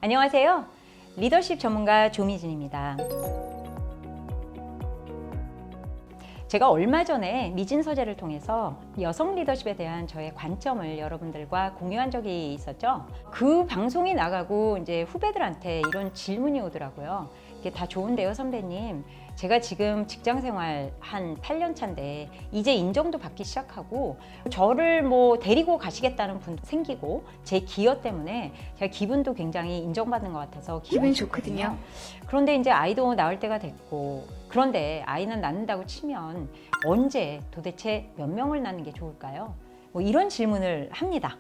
안녕하세요. 리더십 전문가 조미진입니다. 제가 얼마 전에 미진 서재를 통해서 여성 리더십에 대한 저의 관점을 여러분들과 공유한 적이 있었죠. 그 방송이 나가고 이제 후배들한테 이런 질문이 오더라고요. 이게 다 좋은데요, 선배님. 제가 지금 직장 생활 한 8년 차인데 이제 인정도 받기 시작하고 저를 뭐 데리고 가시겠다는 분도 생기고 제 기여 때문에 제가 기분도 굉장히 인정받는 것 같아서 기분이 좋거든요. 그런데 이제 아이도 낳을 때가 됐고, 그런데 아이는 낳는다고 치면 언제 도대체 몇 명을 낳는 게 좋을까요? 뭐 이런 질문을 합니다.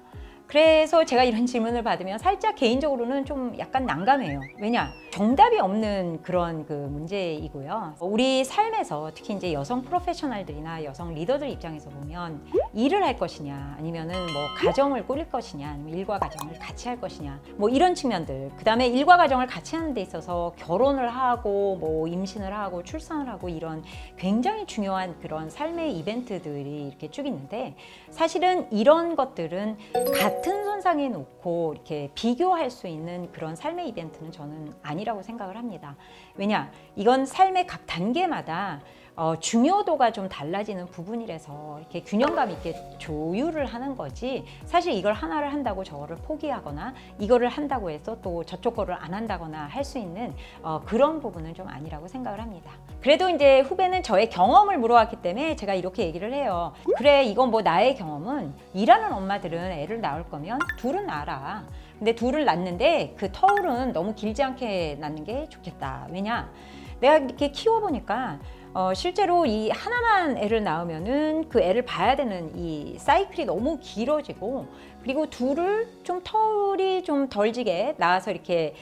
그래서 제가 이런 질문을 받으면 살짝 개인적으로는 좀 약간 난감해요. 왜냐? 정답이 없는 그런 그 문제이고요. 우리 삶에서 특히 이제 여성 프로페셔널들이나 여성 리더들 입장에서 보면 일을 할 것이냐, 아니면은 뭐 가정을 꾸릴 것이냐, 아니면 일과 가정을 같이 할 것이냐, 뭐 이런 측면들. 그 다음에 일과 가정을 같이 하는 데 있어서 결혼을 하고 뭐 임신을 하고 출산을 하고 이런 굉장히 중요한 그런 삶의 이벤트들이 이렇게 쭉 있는데, 사실은 이런 것들은 같은 선상에 놓고 이렇게 비교할 수 있는 그런 삶의 이벤트는 저는 아니라고 생각을 합니다. 왜냐? 이건 삶의 각 단계마다 중요도가 좀 달라지는 부분이라서 이렇게 균형감 있게 조율을 하는 거지, 사실 이걸 하나를 한다고 저거를 포기하거나 이거를 한다고 해서 또 저쪽 거를 안 한다거나 할 수 있는 그런 부분은 좀 아니라고 생각을 합니다. 그래도 이제 후배는 저의 경험을 물어왔기 때문에 제가 이렇게 얘기를 해요. 그래, 이건 뭐 나의 경험은 일하는 엄마들은 애를 낳을 거면 둘은 낳아라. 근데 둘을 낳는데 그 터울은 너무 길지 않게 낳는 게 좋겠다. 왜냐? 내가 이렇게 키워보니까 실제로 이 하나만 애를 낳으면은 그 애를 봐야 되는 이 사이클이 너무 길어지고, 그리고 둘을 좀 터울이 좀 덜 지게 낳아서 이렇게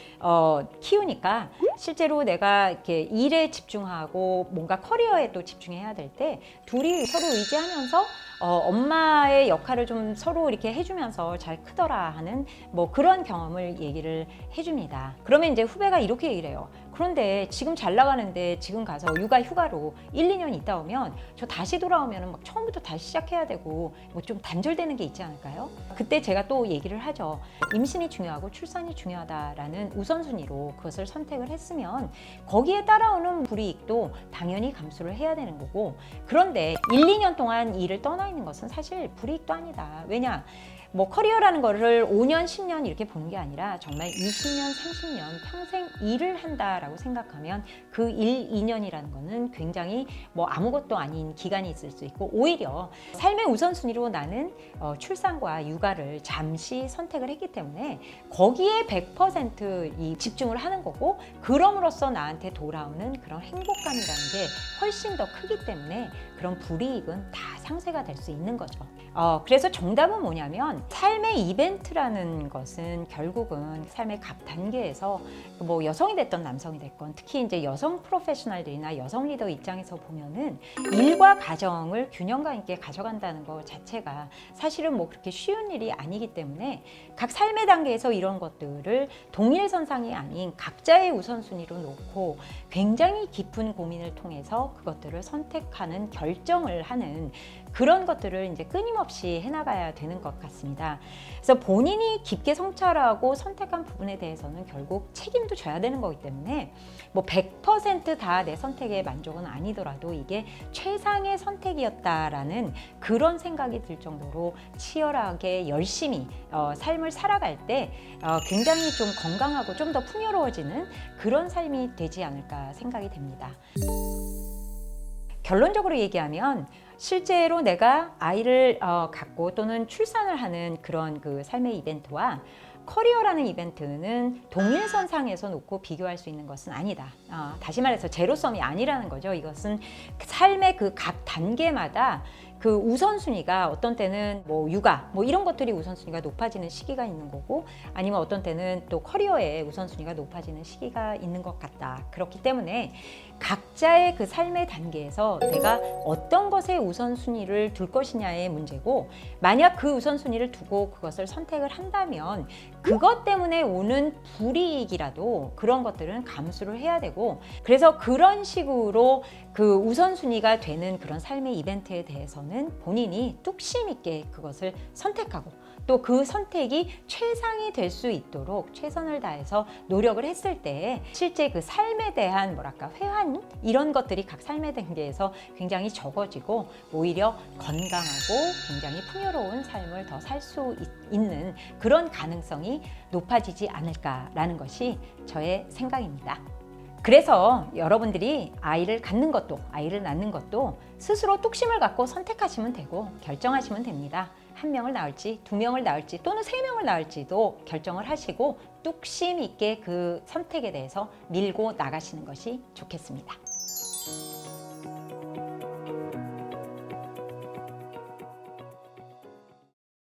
키우니까 실제로 내가 이렇게 일에 집중하고 뭔가 커리어에 또 집중해야 될 때 둘이 서로 의지하면서 엄마의 역할을 좀 서로 이렇게 해주면서 잘 크더라 하는 뭐 그런 경험을 얘기를 해줍니다. 그러면 이제 후배가 이렇게 얘기를 해요. 그런데 지금 잘 나가는데 지금 가서 육아 휴가로 1, 2년 있다 오면 저 다시 돌아오면 막 처음부터 다시 시작해야 되고 뭐 좀 단절되는 게 있지 않을까요? 그때 제가 또 얘기를 하죠. 임신이 중요하고 출산이 중요하다라는 우선순위로 그것을 선택을 했으면 거기에 따라오는 불이익도 당연히 감수를 해야 되는 거고, 그런데 1, 2년 동안 일을 떠나 있는 것은 사실 불이익도 아니다. 왜냐? 뭐 커리어라는 거를 5년, 10년 이렇게 보는 게 아니라 정말 20년, 30년 평생 일을 한다라고 생각하면 그 1, 2년이라는 거는 굉장히 뭐 아무것도 아닌 기간이 있을 수 있고, 오히려 삶의 우선순위로 나는 출산과 육아를 잠시 선택을 했기 때문에 거기에 100% 집중을 하는 거고, 그럼으로써 나한테 돌아오는 그런 행복감이라는 게 훨씬 더 크기 때문에 그런 불이익은 다 상쇄가 될 수 있는 거죠. 그래서 정답은 뭐냐면, 삶의 이벤트라는 것은 결국은 삶의 각 단계에서 뭐 여성이 됐던 남성이 됐건, 특히 이제 여성 프로페셔널들이나 여성 리더 입장에서 보면은 일과 가정을 균형감 있게 가져간다는 것 자체가 사실은 뭐 그렇게 쉬운 일이 아니기 때문에 각 삶의 단계에서 이런 것들을 동일선상이 아닌 각자의 우선순위로 놓고 굉장히 깊은 고민을 통해서 그것들을 선택하는 결정을 하는 그런 것들을 이제 끊임없이 해나가야 되는 것 같습니다. 그래서 본인이 깊게 성찰하고 선택한 부분에 대해서는 결국 책임도 져야 되는 거기 때문에 뭐 100% 다 내 선택에 만족은 아니더라도 이게 최상의 선택이었다라는 그런 생각이 들 정도로 치열하게 열심히 삶을 살아갈 때 굉장히 좀 건강하고 좀 더 풍요로워지는 그런 삶이 되지 않을까 생각이 됩니다. 결론적으로 얘기하면, 실제로 내가 아이를 갖고 또는 출산을 하는 그런 그 삶의 이벤트와 커리어라는 이벤트는 동일선상에서 놓고 비교할 수 있는 것은 아니다. 다시 말해서 제로섬이 아니라는 거죠. 이것은 삶의 그 각 단계마다 그 우선순위가 어떤 때는 뭐 육아 뭐 이런 것들이 우선순위가 높아지는 시기가 있는 거고, 아니면 어떤 때는 또 커리어의 우선순위가 높아지는 시기가 있는 것 같다. 그렇기 때문에 각자의 그 삶의 단계에서 내가 어떤 것에 우선순위를 둘 것이냐의 문제고, 만약 그 우선순위를 두고 그것을 선택을 한다면 그것 때문에 오는 불이익이라도 그런 것들은 감수를 해야 되고, 그래서 그런 식으로 그 우선순위가 되는 그런 삶의 이벤트에 대해서는 본인이 뚝심 있게 그것을 선택하고 또 그 선택이 최상이 될 수 있도록 최선을 다해서 노력을 했을 때 실제 그 삶에 대한 뭐랄까 회한 이런 것들이 각 삶의 단계에서 굉장히 적어지고 오히려 건강하고 굉장히 풍요로운 삶을 더 살 수 있는 그런 가능성이 높아지지 않을까라는 것이 저의 생각입니다. 그래서 여러분들이 아이를 갖는 것도 아이를 낳는 것도 스스로 뚝심을 갖고 선택하시면 되고 결정하시면 됩니다. 한 명을 낳을지 두 명을 낳을지 또는 세 명을 낳을지도 결정을 하시고 뚝심 있게 그 선택에 대해서 밀고 나가시는 것이 좋겠습니다.